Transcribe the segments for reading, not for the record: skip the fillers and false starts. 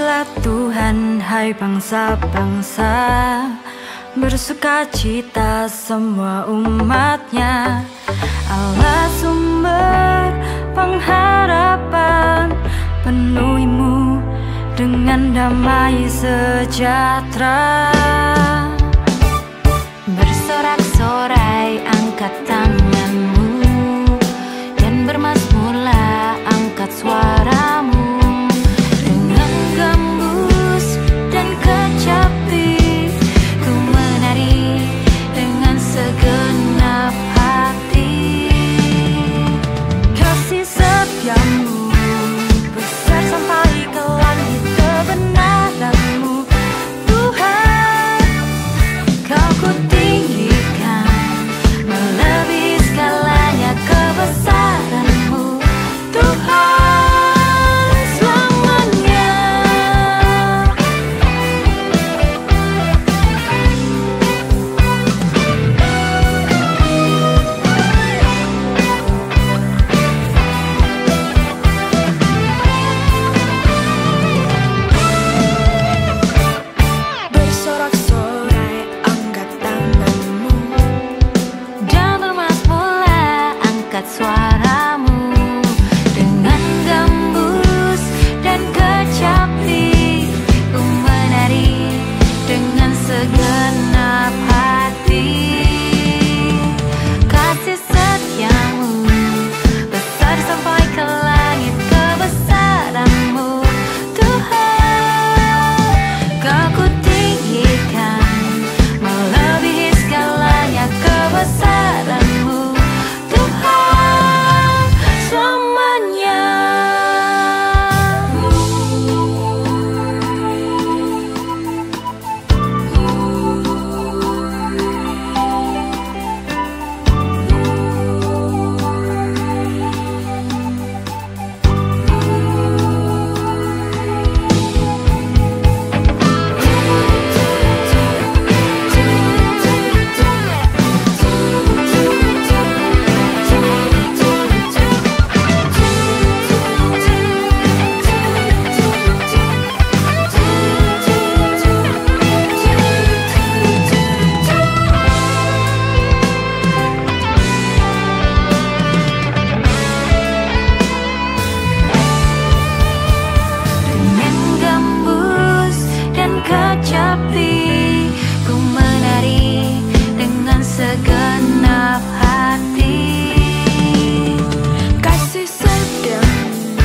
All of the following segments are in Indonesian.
Pujilah Tuhan, hai bangsa-bangsa, bersukacita semua umatnya. Allah sumber pengharapan, penuhimu dengan damai sejahtera. Bersorak-sorai angkat tanganmu, dan bermazmurlah angkat suaramu. Dengan gembus dan kecapi, ku menari dengan segenap hati. Kasih setiamu besar sampai ke langit, kebenaranmu Tuhan, kau ku tinggikan melebihi segalanya, kebesaranmu Tuhan. Suaramu dengan gembus dan kecapi, ku menari dengan segenap hati. Kasih setiamu besar sampai ke langit, kebesaranmu Tuhan, kau ku tinggikan melebihi segalanya, kebesaranmu kecapi, ku menari dengan segenap hati. Kasih setiamu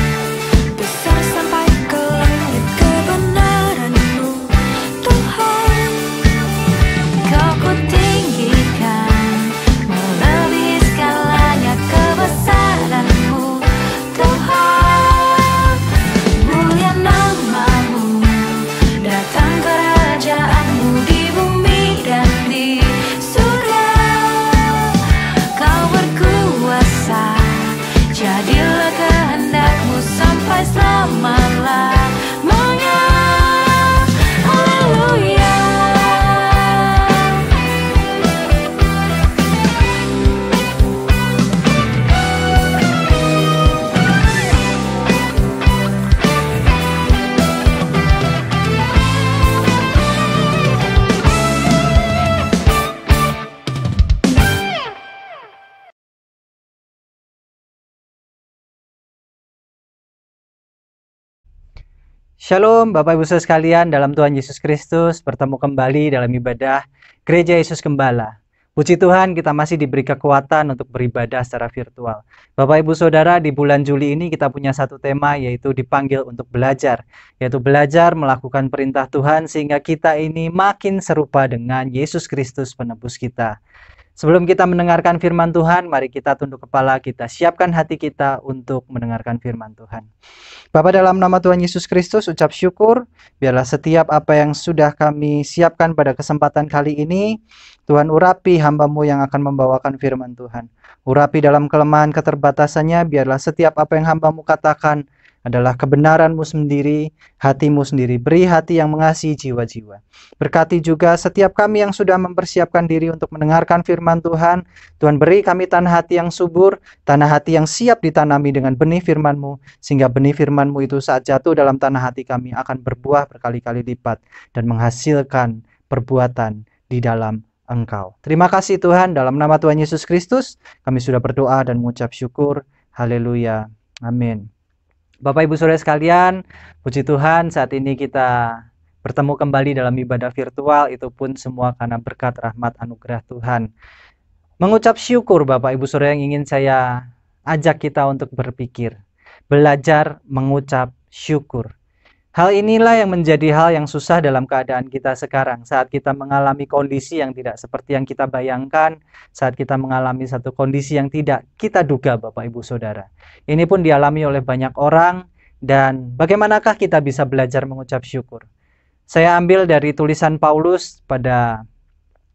besar sampai ke langit, kebenaranmu Tuhan, kau ku tinggikan melebihi segalanya, kebesaranmu Tuhan. Mulia namamu, datang kerajaanmu di bumi dan di surga. Kau berkuasa, jadilah kehendakmu sampai selama-lamanya. Haleluya. Shalom Bapak Ibu Saudara sekalian dalam Tuhan Yesus Kristus, bertemu kembali dalam ibadah Gereja Yesus Gembala. Puji Tuhan, kita masih diberi kekuatan untuk beribadah secara virtual. Bapak Ibu Saudara, di bulan Juli ini kita punya satu tema, yaitu dipanggil untuk belajar, yaitu belajar melakukan perintah Tuhan sehingga kita ini makin serupa dengan Yesus Kristus penebus kita. Sebelum kita mendengarkan firman Tuhan, mari kita tunduk kepala, kita siapkan hati kita untuk mendengarkan firman Tuhan. Bapa, dalam nama Tuhan Yesus Kristus, ucap syukur, biarlah setiap apa yang sudah kami siapkan pada kesempatan kali ini, Tuhan urapi hamba-Mu yang akan membawakan firman Tuhan. Urapi dalam kelemahan keterbatasannya, biarlah setiap apa yang hamba-Mu katakan adalah kebenaran-Mu sendiri, hati-Mu sendiri. Beri hati yang mengasihi jiwa-jiwa. Berkati juga setiap kami yang sudah mempersiapkan diri untuk mendengarkan firman Tuhan. Tuhan, beri kami tanah hati yang subur, tanah hati yang siap ditanami dengan benih firman-Mu, sehingga benih firman-Mu itu saat jatuh dalam tanah hati kami akan berbuah berkali-kali lipat dan menghasilkan perbuatan di dalam Engkau. Terima kasih Tuhan, dalam nama Tuhan Yesus Kristus kami sudah berdoa dan mengucap syukur. Haleluya. Amin. Bapak Ibu Saudara sekalian, puji Tuhan saat ini kita bertemu kembali dalam ibadah virtual, itu pun semua karena berkat rahmat anugerah Tuhan. Mengucap syukur Bapak Ibu Saudara yang ingin saya ajak kita untuk berpikir, belajar mengucap syukur. Hal inilah yang menjadi hal yang susah dalam keadaan kita sekarang, saat kita mengalami kondisi yang tidak seperti yang kita bayangkan, saat kita mengalami satu kondisi yang tidak kita duga Bapak Ibu Saudara. Ini pun dialami oleh banyak orang, dan bagaimanakah kita bisa belajar mengucap syukur? Saya ambil dari tulisan Paulus pada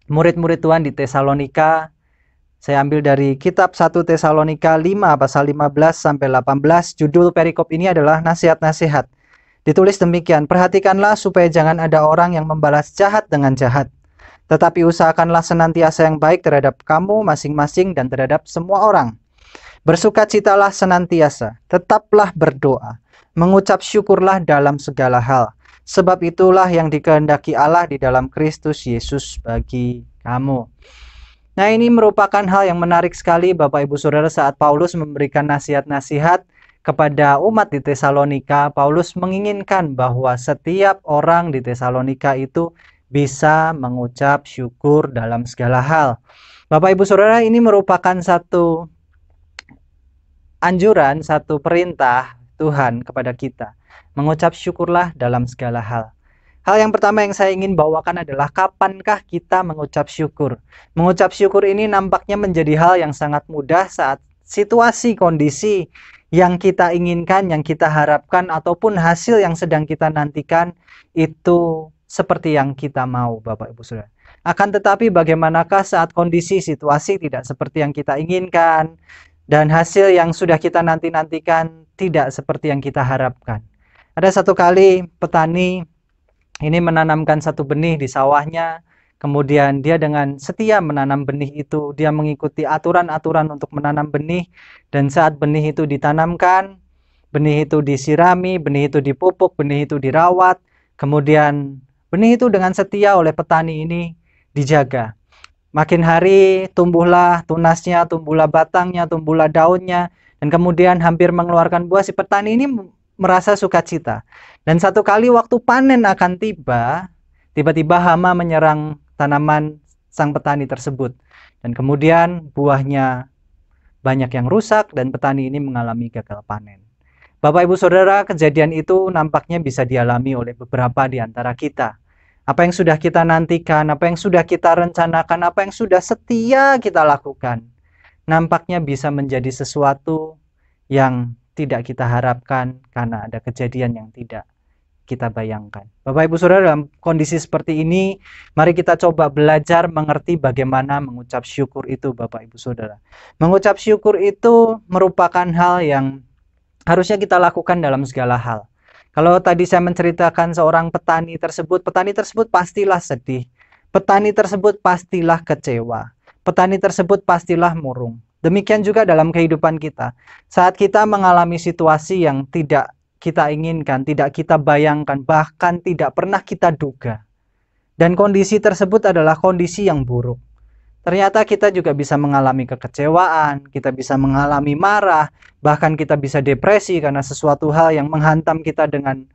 murid-murid Tuhan di Tesalonika. Saya ambil dari kitab 1 Tesalonika 5 pasal 15 sampai 18. Judul perikop ini adalah nasihat-nasihat. Ditulis demikian, perhatikanlah supaya jangan ada orang yang membalas jahat dengan jahat. Tetapi usahakanlah senantiasa yang baik terhadap kamu masing-masing dan terhadap semua orang. Bersukacitalah senantiasa, tetaplah berdoa, mengucap syukurlah dalam segala hal. Sebab itulah yang dikehendaki Allah di dalam Kristus Yesus bagi kamu. Nah, ini merupakan hal yang menarik sekali Bapak Ibu Saudara, saat Paulus memberikan nasihat-nasihat kepada umat di Tesalonika. Paulus menginginkan bahwa setiap orang di Tesalonika itu bisa mengucap syukur dalam segala hal. Bapak Ibu Saudara, ini merupakan satu anjuran, satu perintah Tuhan kepada kita. Mengucap syukurlah dalam segala hal. Hal yang pertama yang saya ingin bawakan adalah kapankah kita mengucap syukur. Mengucap syukur ini nampaknya menjadi hal yang sangat mudah saat situasi, kondisi yang kita inginkan, yang kita harapkan, ataupun hasil yang sedang kita nantikan itu seperti yang kita mau Bapak Ibu Saudara. Akan tetapi bagaimanakah saat kondisi, situasi tidak seperti yang kita inginkan, dan hasil yang sudah kita nanti-nantikan tidak seperti yang kita harapkan. Ada satu kali petani ini menanamkan satu benih di sawahnya, kemudian dia dengan setia menanam benih itu, dia mengikuti aturan-aturan untuk menanam benih, dan saat benih itu ditanamkan, benih itu disirami, benih itu dipupuk, benih itu dirawat, kemudian benih itu dengan setia oleh petani ini dijaga. Makin hari tumbuhlah tunasnya, tumbuhlah batangnya, tumbuhlah daunnya, dan kemudian hampir mengeluarkan buah. Si petani ini merasa sukacita. Dan satu kali waktu panen akan tiba, tiba-tiba hama menyerang tanaman sang petani tersebut. Dan kemudian buahnya banyak yang rusak dan petani ini mengalami gagal panen. Bapak Ibu Saudara, kejadian itu nampaknya bisa dialami oleh beberapa di antara kita. Apa yang sudah kita nantikan, apa yang sudah kita rencanakan, apa yang sudah setia kita lakukan, nampaknya bisa menjadi sesuatu yang tidak kita harapkan karena ada kejadian yang tidak kita bayangkan. Bapak Ibu Saudara, dalam kondisi seperti ini, mari kita coba belajar mengerti bagaimana mengucap syukur itu Bapak Ibu Saudara. Mengucap syukur itu merupakan hal yang harusnya kita lakukan dalam segala hal. Kalau tadi saya menceritakan seorang petani tersebut pastilah sedih. Petani tersebut pastilah kecewa. Petani tersebut pastilah murung. Demikian juga dalam kehidupan kita. Saat kita mengalami situasi yang tidak kita inginkan, tidak kita bayangkan, bahkan tidak pernah kita duga, dan kondisi tersebut adalah kondisi yang buruk, ternyata kita juga bisa mengalami kekecewaan, kita bisa mengalami marah, bahkan kita bisa depresi karena sesuatu hal yang menghantam kita dengan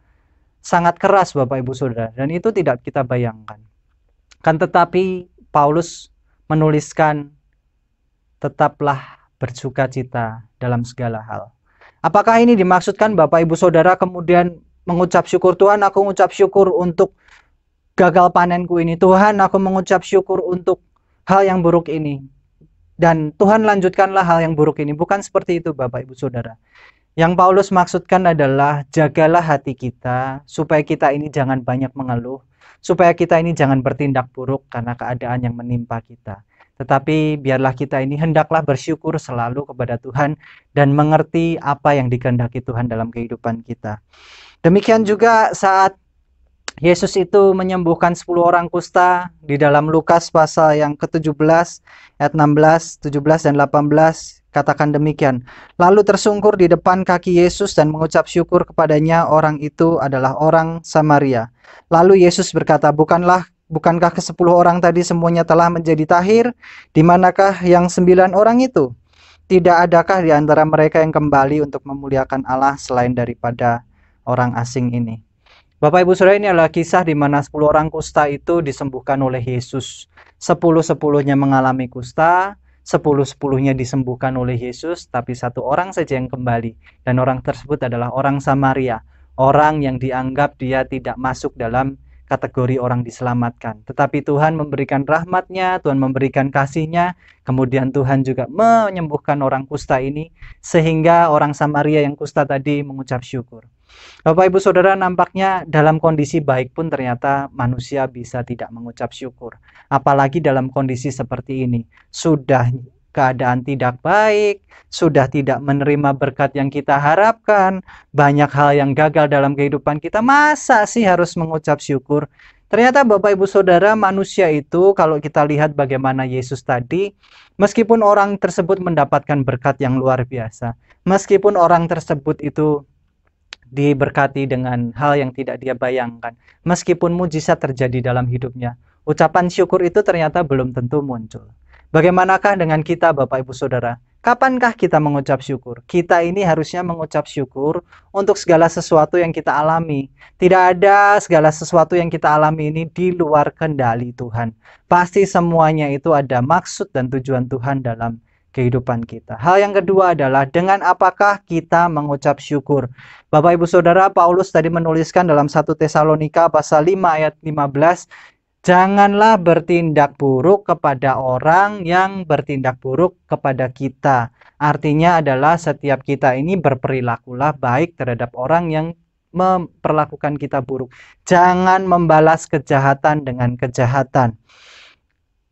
sangat keras Bapak Ibu Saudara, dan itu tidak kita bayangkan. Kan tetapi Paulus menuliskan, tetaplah bersukacita dalam segala hal. Apakah ini dimaksudkan Bapak Ibu Saudara kemudian mengucap syukur, Tuhan aku mengucap syukur untuk gagal panenku ini, Tuhan aku mengucap syukur untuk hal yang buruk ini, dan Tuhan lanjutkanlah hal yang buruk ini? Bukan seperti itu Bapak Ibu Saudara. Yang Paulus maksudkan adalah jagalah hati kita supaya kita ini jangan banyak mengeluh, supaya kita ini jangan bertindak buruk karena keadaan yang menimpa kita. Tetapi biarlah kita ini hendaklah bersyukur selalu kepada Tuhan dan mengerti apa yang dikehendaki Tuhan dalam kehidupan kita. Demikian juga saat Yesus itu menyembuhkan 10 orang kusta di dalam Lukas pasal yang ke-17 ayat 16, 17 dan 18 katakan demikian. Lalu tersungkur di depan kaki Yesus dan mengucap syukur kepadanya. Orang itu adalah orang Samaria. Lalu Yesus berkata, bukankah ke-10 orang tadi semuanya telah menjadi tahir? Di manakah yang 9 orang itu? Tidak adakah di antara mereka yang kembali untuk memuliakan Allah selain daripada orang asing ini? Bapak Ibu Saudara, ini adalah kisah di mana 10 orang kusta itu disembuhkan oleh Yesus. 10-10-nya mengalami kusta, 10-10-nya disembuhkan oleh Yesus, tapi 1 orang saja yang kembali. Dan orang tersebut adalah orang Samaria, orang yang dianggap dia tidak masuk dalam kategori orang diselamatkan. Tetapi Tuhan memberikan rahmat-Nya, Tuhan memberikan kasih-Nya, kemudian Tuhan juga menyembuhkan orang kusta ini, sehingga orang Samaria yang kusta tadi mengucap syukur. Bapak Ibu Saudara, nampaknya dalam kondisi baik pun ternyata manusia bisa tidak mengucap syukur. Apalagi dalam kondisi seperti ini. Sudah keadaan tidak baik, sudah tidak menerima berkat yang kita harapkan, banyak hal yang gagal dalam kehidupan kita, masa sih harus mengucap syukur? Ternyata Bapak Ibu Saudara, manusia itu kalau kita lihat bagaimana Yesus tadi, meskipun orang tersebut mendapatkan berkat yang luar biasa, meskipun orang tersebut itu diberkati dengan hal yang tidak dia bayangkan, meskipun mujizat terjadi dalam hidupnya, ucapan syukur itu ternyata belum tentu muncul. Bagaimanakah dengan kita Bapak Ibu Saudara? Kapankah kita mengucap syukur? Kita ini harusnya mengucap syukur untuk segala sesuatu yang kita alami. Tidak ada segala sesuatu yang kita alami ini di luar kendali Tuhan. Pasti semuanya itu ada maksud dan tujuan Tuhan dalam kehidupan kita. Hal yang kedua adalah dengan apakah kita mengucap syukur. Bapak Ibu Saudara, Paulus tadi menuliskan dalam 1 Tesalonika pasal 5 ayat 15, janganlah bertindak buruk kepada orang yang bertindak buruk kepada kita. Artinya adalah setiap kita ini berperilakulah baik terhadap orang yang memperlakukan kita buruk. Jangan membalas kejahatan dengan kejahatan.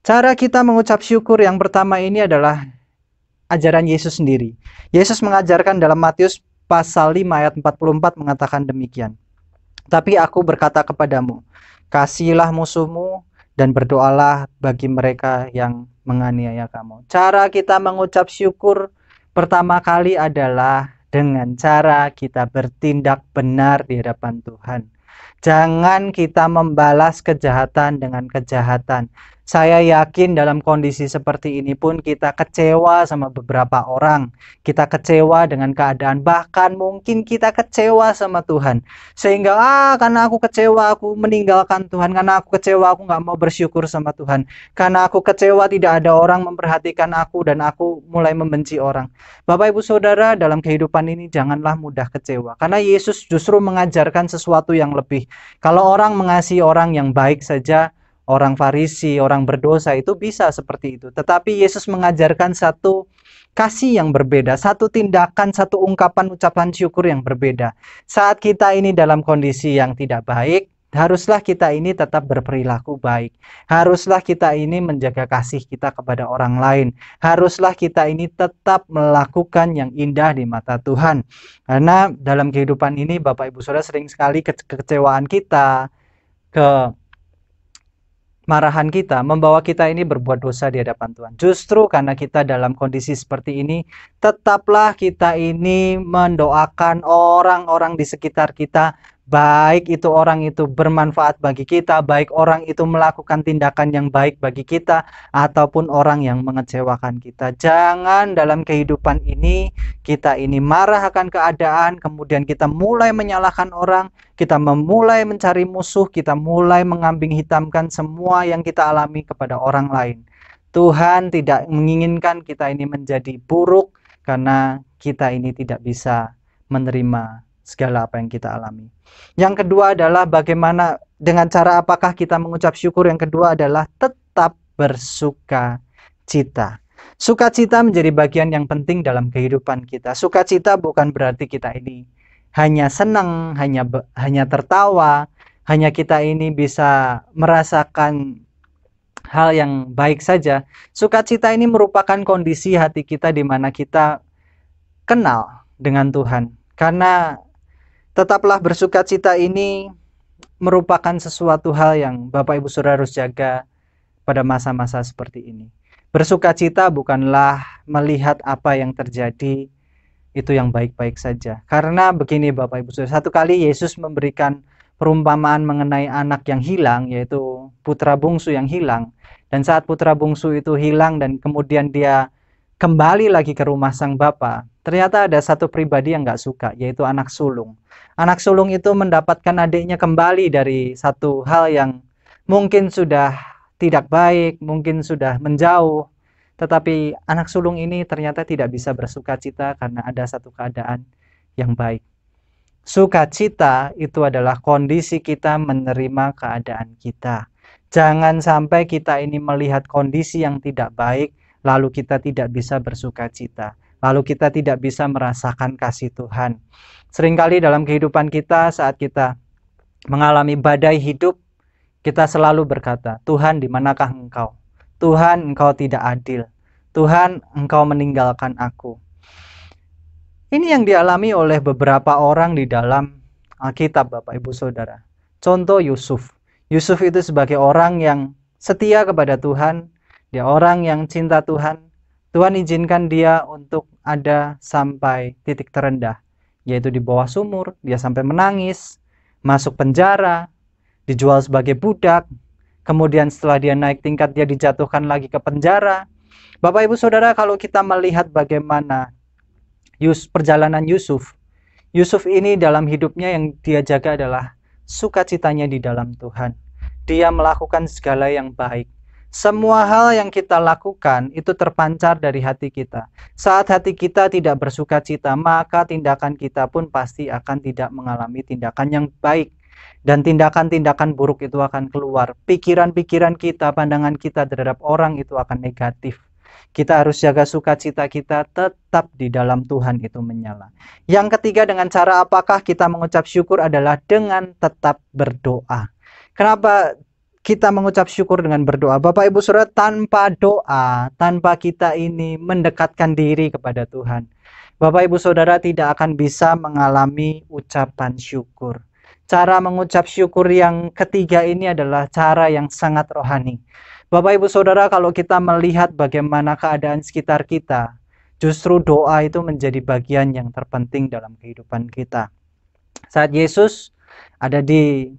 Cara kita mengucap syukur yang pertama ini adalah ajaran Yesus sendiri. Yesus mengajarkan dalam Matius pasal 5 ayat 44 mengatakan demikian. Tapi aku berkata kepadamu, kasihilah musuhmu dan berdoalah bagi mereka yang menganiaya kamu. Cara kita mengucap syukur pertama kali adalah dengan cara kita bertindak benar di hadapan Tuhan. Jangan kita membalas kejahatan dengan kejahatan. Saya yakin dalam kondisi seperti ini pun kita kecewa sama beberapa orang. Kita kecewa dengan keadaan, bahkan mungkin kita kecewa sama Tuhan. Sehingga karena aku kecewa aku meninggalkan Tuhan. Karena aku kecewa aku gak mau bersyukur sama Tuhan. Karena aku kecewa tidak ada orang memperhatikan aku dan aku mulai membenci orang. Bapak Ibu Saudara, dalam kehidupan ini janganlah mudah kecewa. Karena Yesus justru mengajarkan sesuatu yang lebih. Kalau orang mengasihi orang yang baik saja, orang Farisi, orang berdosa itu bisa seperti itu. Tetapi Yesus mengajarkan satu kasih yang berbeda, satu tindakan, satu ungkapan ucapan syukur yang berbeda. Saat kita ini dalam kondisi yang tidak baik, haruslah kita ini tetap berperilaku baik. Haruslah kita ini menjaga kasih kita kepada orang lain. Haruslah kita ini tetap melakukan yang indah di mata Tuhan. Karena dalam kehidupan ini Bapak Ibu Saudara sering sekali kekecewaan kita, marahan kita membawa kita ini berbuat dosa di hadapan Tuhan. Justru karena kita dalam kondisi seperti ini, tetaplah kita ini mendoakan orang-orang di sekitar kita, baik itu orang itu bermanfaat bagi kita, baik orang itu melakukan tindakan yang baik bagi kita, ataupun orang yang mengecewakan kita. Jangan dalam kehidupan ini kita ini marah akan keadaan, kemudian kita mulai menyalahkan orang, kita memulai mencari musuh, kita mulai mengambing hitamkan semua yang kita alami kepada orang lain. Tuhan tidak menginginkan kita ini menjadi buruk karena kita ini tidak bisa menerima segala apa yang kita alami. Yang kedua adalah bagaimana, dengan cara apakah kita mengucap syukur. Yang kedua adalah tetap bersuka cita. Sukacita menjadi bagian yang penting dalam kehidupan kita. Sukacita bukan berarti kita ini hanya senang, hanya tertawa, hanya kita ini bisa merasakan hal yang baik saja. Sukacita ini merupakan kondisi hati kita di mana kita kenal dengan Tuhan. Karena tetaplah bersukacita ini merupakan sesuatu hal yang Bapak Ibu Saudara harus jaga pada masa-masa seperti ini. Bersukacita bukanlah melihat apa yang terjadi itu yang baik-baik saja. Karena begini Bapak Ibu Saudara, satu kali Yesus memberikan perumpamaan mengenai anak yang hilang, yaitu putra bungsu yang hilang. Dan saat putra bungsu itu hilang dan kemudian dia kembali lagi ke rumah sang bapa, ternyata ada satu pribadi yang gak suka, yaitu anak sulung. Anak sulung itu mendapatkan adiknya kembali dari satu hal yang mungkin sudah tidak baik, mungkin sudah menjauh. Tetapi anak sulung ini ternyata tidak bisa bersukacita karena ada satu keadaan yang baik. Sukacita itu adalah kondisi kita menerima keadaan kita. Jangan sampai kita ini melihat kondisi yang tidak baik, lalu kita tidak bisa bersukacita. Lalu kita tidak bisa merasakan kasih Tuhan. Seringkali dalam kehidupan kita saat kita mengalami badai hidup, kita selalu berkata, Tuhan di manakah Engkau? Tuhan Engkau tidak adil. Tuhan Engkau meninggalkan aku. Ini yang dialami oleh beberapa orang di dalam Alkitab Bapak Ibu Saudara. Contoh Yusuf. Yusuf itu sebagai orang yang setia kepada Tuhan. Dia orang yang cinta Tuhan. Tuhan izinkan dia untuk ada sampai titik terendah. Yaitu di bawah sumur. Dia sampai menangis. Masuk penjara. Dijual sebagai budak, kemudian setelah dia naik tingkat dia dijatuhkan lagi ke penjara. Bapak Ibu Saudara, kalau kita melihat bagaimana perjalanan Yusuf ini dalam hidupnya yang dia jaga adalah sukacitanya di dalam Tuhan. Dia melakukan segala yang baik. Semua hal yang kita lakukan itu terpancar dari hati kita. Saat hati kita tidak bersukacita, maka tindakan kita pun pasti akan tidak mengalami tindakan yang baik. Dan tindakan-tindakan buruk itu akan keluar. Pikiran-pikiran kita, pandangan kita terhadap orang itu akan negatif. Kita harus jaga sukacita kita tetap di dalam Tuhan itu menyala. Yang ketiga, dengan cara apakah kita mengucap syukur adalah dengan tetap berdoa. Kenapa kita mengucap syukur dengan berdoa? Bapak Ibu Saudara, tanpa doa, tanpa kita ini mendekatkan diri kepada Tuhan, Bapak Ibu Saudara tidak akan bisa mengalami ucapan syukur. Cara mengucap syukur yang ketiga ini adalah cara yang sangat rohani. Bapak Ibu Saudara, kalau kita melihat bagaimana keadaan sekitar kita, justru doa itu menjadi bagian yang terpenting dalam kehidupan kita. Saat Yesus ada di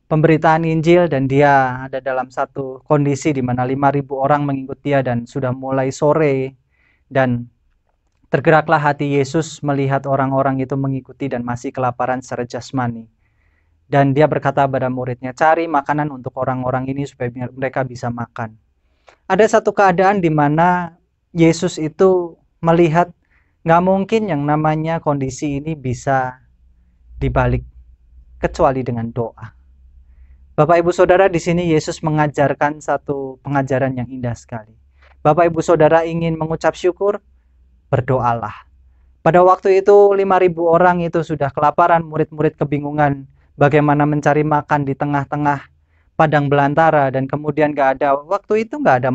pemberitaan Injil dan dia ada dalam satu kondisi di mana 5.000 orang mengikut dia dan sudah mulai sore, dan tergeraklah hati Yesus melihat orang-orang itu mengikuti dan masih kelaparan secara jasmani. Dan dia berkata pada muridnya, cari makanan untuk orang-orang ini supaya mereka bisa makan. Ada satu keadaan di mana Yesus itu melihat nggak mungkin yang namanya kondisi ini bisa dibalik kecuali dengan doa. Bapak Ibu Saudara, di sini Yesus mengajarkan satu pengajaran yang indah sekali. Bapak Ibu Saudara ingin mengucap syukur, berdoalah. Pada waktu itu 5.000 orang itu sudah kelaparan, murid-murid kebingungan bagaimana mencari makan di tengah-tengah padang belantara, dan kemudian waktu itu nggak ada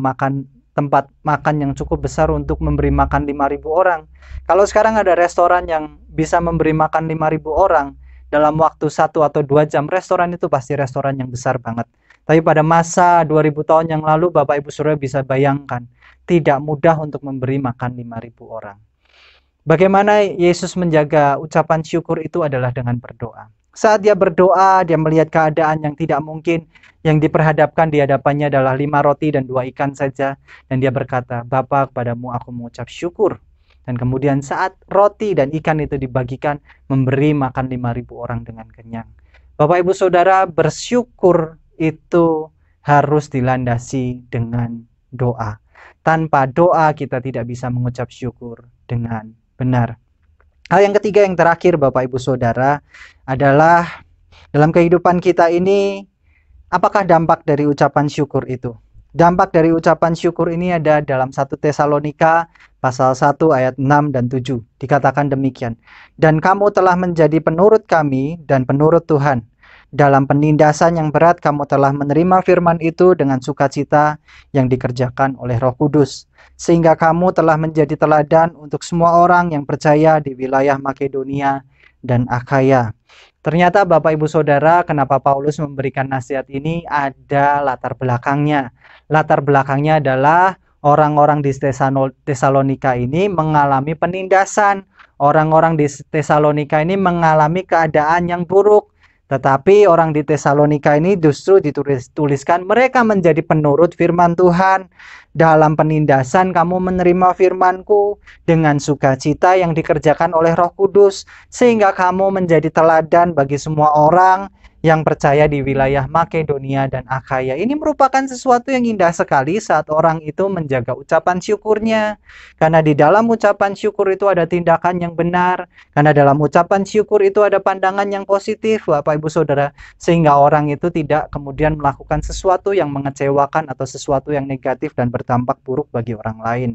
tempat makan yang cukup besar untuk memberi makan 5.000 orang. Kalau sekarang ada restoran yang bisa memberi makan 5.000 orang dalam waktu 1 atau 2 jam, restoran itu pasti restoran yang besar banget. Tapi pada masa 2000 tahun yang lalu, Bapak Ibu Saudara bisa bayangkan, tidak mudah untuk memberi makan 5.000 orang. Bagaimana Yesus menjaga ucapan syukur itu adalah dengan berdoa. Saat dia berdoa, dia melihat keadaan yang tidak mungkin, yang diperhadapkan di hadapannya adalah 5 roti dan 2 ikan saja. Dan dia berkata, Bapa, kepadamu aku mengucap syukur. Dan kemudian saat roti dan ikan itu dibagikan, memberi makan 5.000 orang dengan kenyang. Bapak Ibu Saudara, bersyukur itu harus dilandasi dengan doa. Tanpa doa kita tidak bisa mengucap syukur dengan benar. Hal yang ketiga, yang terakhir Bapak Ibu Saudara, adalah dalam kehidupan kita ini, apakah dampak dari ucapan syukur itu? Dampak dari ucapan syukur ini ada dalam 1 Tesalonika pasal 1 ayat 6 dan 7. Dikatakan demikian, dan kamu telah menjadi penurut kami dan penurut Tuhan. Dalam penindasan yang berat kamu telah menerima firman itu dengan sukacita yang dikerjakan oleh Roh Kudus, sehingga kamu telah menjadi teladan untuk semua orang yang percaya di wilayah Makedonia dan Akhaya. Ternyata Bapak Ibu Saudara, kenapa Paulus memberikan nasihat ini ada latar belakangnya. Latar belakangnya adalah orang-orang di Tesalonika ini mengalami penindasan. Orang-orang di Tesalonika ini mengalami keadaan yang buruk. Tetapi orang di Tesalonika ini justru dituliskan mereka menjadi penurut firman Tuhan. Dalam penindasan kamu menerima firman-Ku dengan sukacita yang dikerjakan oleh Roh Kudus, sehingga kamu menjadi teladan bagi semua orang yang percaya di wilayah Makedonia dan Akhaya. Ini merupakan sesuatu yang indah sekali saat orang itu menjaga ucapan syukurnya. Karena di dalam ucapan syukur itu ada tindakan yang benar. Karena dalam ucapan syukur itu ada pandangan yang positif, Bapak Ibu Saudara. Sehingga orang itu tidak kemudian melakukan sesuatu yang mengecewakan atau sesuatu yang negatif dan berdampak buruk bagi orang lain.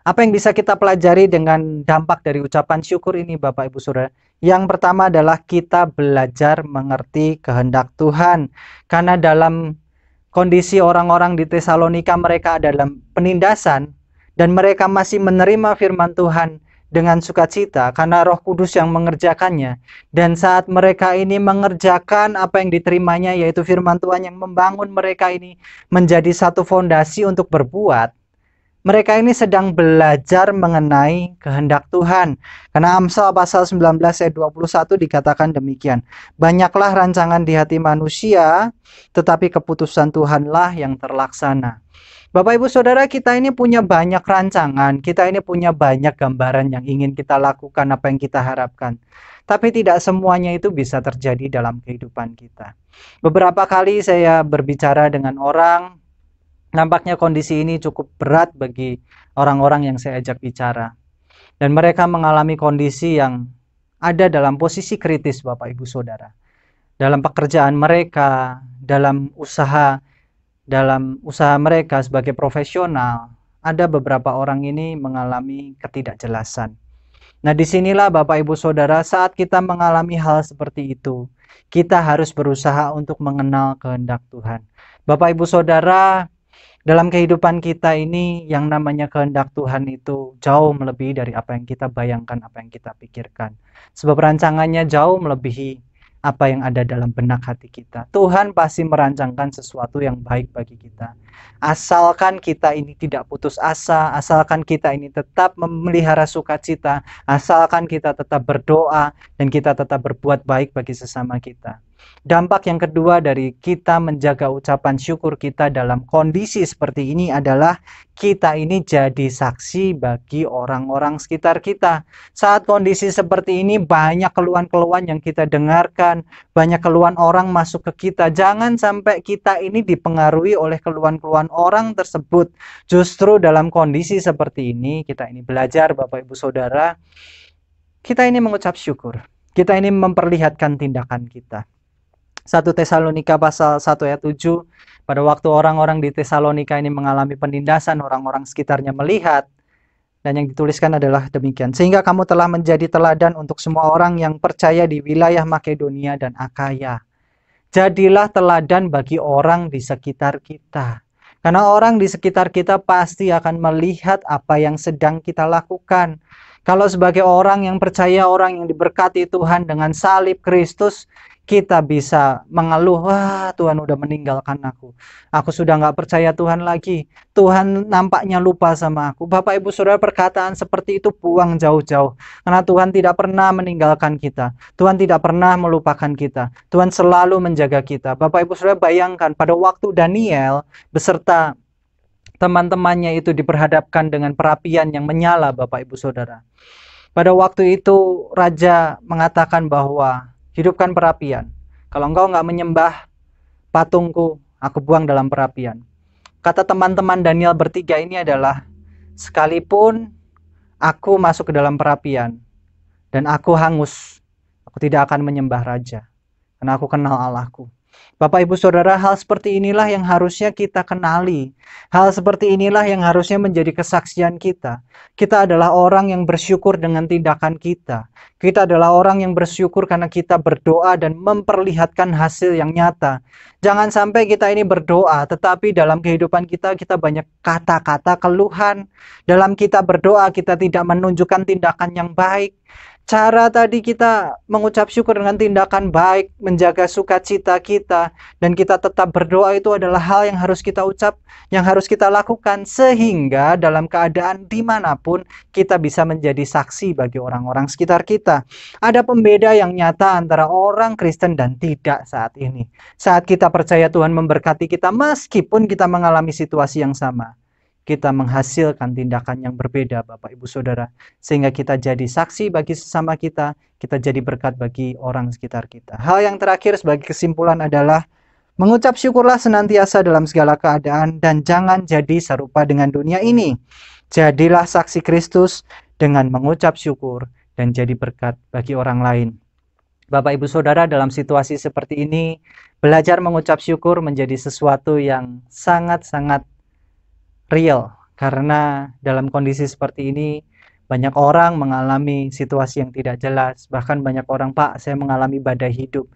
Apa yang bisa kita pelajari dengan dampak dari ucapan syukur ini, Bapak Ibu Saudara? Yang pertama adalah kita belajar mengerti kehendak Tuhan. Karena dalam kondisi orang-orang di Tesalonika mereka dalam penindasan dan mereka masih menerima firman Tuhan dengan sukacita karena Roh Kudus yang mengerjakannya. Dan saat mereka ini mengerjakan apa yang diterimanya, yaitu firman Tuhan yang membangun mereka ini menjadi satu fondasi untuk berbuat, mereka ini sedang belajar mengenai kehendak Tuhan. Karena Amsal pasal 19 ayat 21 dikatakan demikian. Banyaklah rancangan di hati manusia, tetapi keputusan Tuhanlah yang terlaksana. Bapak Ibu Saudara, kita ini punya banyak rancangan, kita ini punya banyak gambaran yang ingin kita lakukan, apa yang kita harapkan. Tapi tidak semuanya itu bisa terjadi dalam kehidupan kita. Beberapa kali saya berbicara dengan orang, nampaknya kondisi ini cukup berat bagi orang-orang yang saya ajak bicara. Dan mereka mengalami kondisi yang ada dalam posisi kritis, Bapak Ibu Saudara. Dalam pekerjaan mereka, dalam usaha mereka sebagai profesional, ada beberapa orang ini mengalami ketidakjelasan. Nah, disinilah Bapak Ibu Saudara, saat kita mengalami hal seperti itu, kita harus berusaha untuk mengenal kehendak Tuhan. Bapak Ibu Saudara, dalam kehidupan kita ini yang namanya kehendak Tuhan itu jauh melebihi dari apa yang kita bayangkan, apa yang kita pikirkan. Sebab rancangannya jauh melebihi apa yang ada dalam benak hati kita. Tuhan pasti merancangkan sesuatu yang baik bagi kita. Asalkan kita ini tidak putus asa, asalkan kita ini tetap memelihara sukacita, asalkan kita tetap berdoa dan kita tetap berbuat baik bagi sesama kita. Dampak yang kedua dari kita menjaga ucapan syukur kita dalam kondisi seperti ini adalah kita ini jadi saksi bagi orang-orang sekitar kita. Saat kondisi seperti ini banyak keluhan-keluhan yang kita dengarkan, banyak keluhan orang masuk ke kita. Jangan sampai kita ini dipengaruhi oleh keluhan-keluhan orang tersebut. Justru dalam kondisi seperti ini kita ini belajar, Bapak Ibu Saudara, kita ini mengucap syukur. Kita ini memperlihatkan tindakan kita. 1 Tesalonika pasal 1 ayat 7, pada waktu orang-orang di Tesalonika ini mengalami penindasan, orang-orang sekitarnya melihat, dan yang dituliskan adalah demikian. Sehingga kamu telah menjadi teladan untuk semua orang yang percaya di wilayah Makedonia dan Akhaya. Jadilah teladan bagi orang di sekitar kita. Karena orang di sekitar kita pasti akan melihat apa yang sedang kita lakukan. Kalau sebagai orang yang percaya, orang yang diberkati Tuhan dengan salib Kristus, kita bisa mengeluh, wah Tuhan udah meninggalkan aku. Aku sudah nggak percaya Tuhan lagi. Tuhan nampaknya lupa sama aku. Bapak Ibu Saudara, perkataan seperti itu buang jauh-jauh. Karena Tuhan tidak pernah meninggalkan kita. Tuhan tidak pernah melupakan kita. Tuhan selalu menjaga kita. Bapak Ibu Saudara bayangkan pada waktu Daniel beserta teman-temannya itu diperhadapkan dengan perapian yang menyala, Bapak Ibu Saudara. Pada waktu itu Raja mengatakan bahwa hidupkan perapian. Kalau engkau nggak menyembah patungku, aku buang dalam perapian. Kata teman-teman Daniel bertiga ini adalah, sekalipun aku masuk ke dalam perapian dan aku hangus, aku tidak akan menyembah raja, karena aku kenal Allahku. Bapak Ibu Saudara, hal seperti inilah yang harusnya kita kenali. Hal seperti inilah yang harusnya menjadi kesaksian kita. Kita adalah orang yang bersyukur dengan tindakan kita. Kita adalah orang yang bersyukur karena kita berdoa dan memperlihatkan hasil yang nyata. Jangan sampai kita ini berdoa, tetapi dalam kehidupan kita banyak kata-kata keluhan. Dalam kita berdoa, kita tidak menunjukkan tindakan yang baik. Cara tadi kita mengucap syukur dengan tindakan baik, menjaga sukacita kita, dan kita tetap berdoa itu adalah hal yang harus kita ucap, yang harus kita lakukan, sehingga dalam keadaan dimanapun kita bisa menjadi saksi bagi orang-orang sekitar kita. Ada pembeda yang nyata antara orang Kristen dan tidak saat ini. Saat kita percaya Tuhan memberkati kita, meskipun kita mengalami situasi yang sama, kita menghasilkan tindakan yang berbeda, Bapak Ibu Saudara, sehingga kita jadi saksi bagi sesama kita jadi berkat bagi orang sekitar kita. Hal yang terakhir sebagai kesimpulan adalah mengucap syukurlah senantiasa dalam segala keadaan dan jangan jadi serupa dengan dunia ini. Jadilah saksi Kristus dengan mengucap syukur dan jadi berkat bagi orang lain. Bapak Ibu Saudara, dalam situasi seperti ini, belajar mengucap syukur menjadi sesuatu yang sangat-sangat real, karena dalam kondisi seperti ini banyak orang mengalami situasi yang tidak jelas. Bahkan banyak orang, Pak, saya mengalami badai hidup.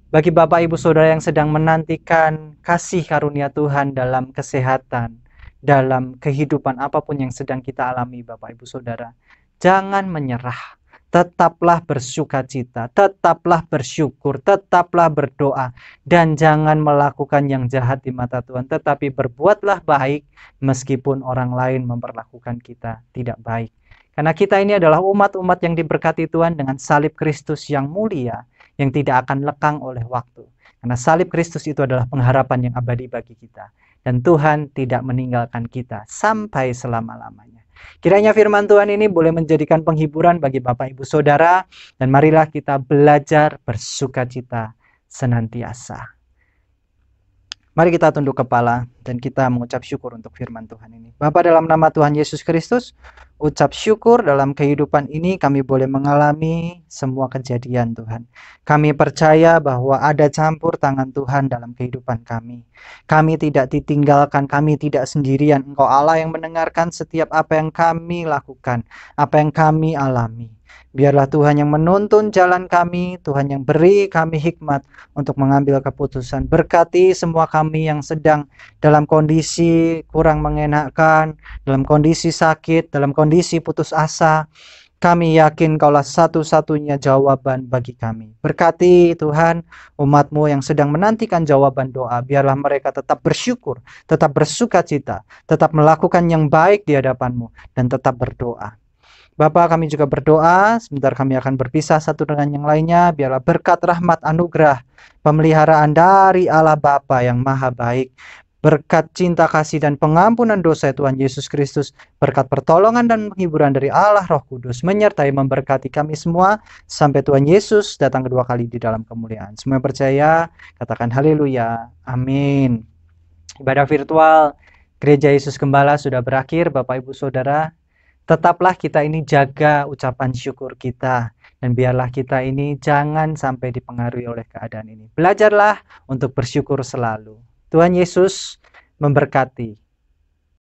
Bagi Bapak Ibu Saudara yang sedang menantikan kasih karunia Tuhan dalam kesehatan, dalam kehidupan apapun yang sedang kita alami, Bapak Ibu Saudara, jangan menyerah. Tetaplah bersukacita, tetaplah bersyukur, tetaplah berdoa, dan jangan melakukan yang jahat di mata Tuhan, tetapi berbuatlah baik meskipun orang lain memperlakukan kita tidak baik. Karena kita ini adalah umat-umat yang diberkati Tuhan dengan salib Kristus yang mulia, yang tidak akan lekang oleh waktu. Karena salib Kristus itu adalah pengharapan yang abadi bagi kita. Dan Tuhan tidak meninggalkan kita sampai selama-lamanya. Kiranya firman Tuhan ini boleh menjadikan penghiburan bagi Bapak Ibu Saudara, dan marilah kita belajar bersukacita senantiasa. Mari kita tunduk kepala dan kita mengucap syukur untuk firman Tuhan ini. Bapa, dalam nama Tuhan Yesus Kristus, ucap syukur dalam kehidupan ini kami boleh mengalami semua kejadian Tuhan. Kami percaya bahwa ada campur tangan Tuhan dalam kehidupan kami. Kami tidak ditinggalkan, kami tidak sendirian. Engkau Allah yang mendengarkan setiap apa yang kami lakukan, apa yang kami alami. Biarlah Tuhan yang menuntun jalan kami, Tuhan yang beri kami hikmat untuk mengambil keputusan. Berkati semua kami yang sedang dalam kondisi kurang mengenakan, dalam kondisi sakit, dalam kondisi putus asa. Kami yakin Kaulah satu-satunya jawaban bagi kami. Berkati Tuhan umat-Mu yang sedang menantikan jawaban doa. Biarlah mereka tetap bersyukur, tetap bersukacita, tetap melakukan yang baik di hadapan-Mu, dan tetap berdoa. Bapa, kami juga berdoa, sebentar kami akan berpisah satu dengan yang lainnya. Biarlah berkat rahmat anugerah pemeliharaan dari Allah Bapa yang maha baik, berkat cinta kasih dan pengampunan dosa Tuhan Yesus Kristus, berkat pertolongan dan penghiburan dari Allah Roh Kudus, menyertai memberkati kami semua, sampai Tuhan Yesus datang kedua kali di dalam kemuliaan. Semua yang percaya, katakan haleluya, amin. Ibadah virtual Gereja Yesus Gembala sudah berakhir, Bapak Ibu Saudara. Tetaplah kita ini jaga ucapan syukur kita, dan biarlah kita ini jangan sampai dipengaruhi oleh keadaan ini. Belajarlah untuk bersyukur selalu. Tuhan Yesus memberkati.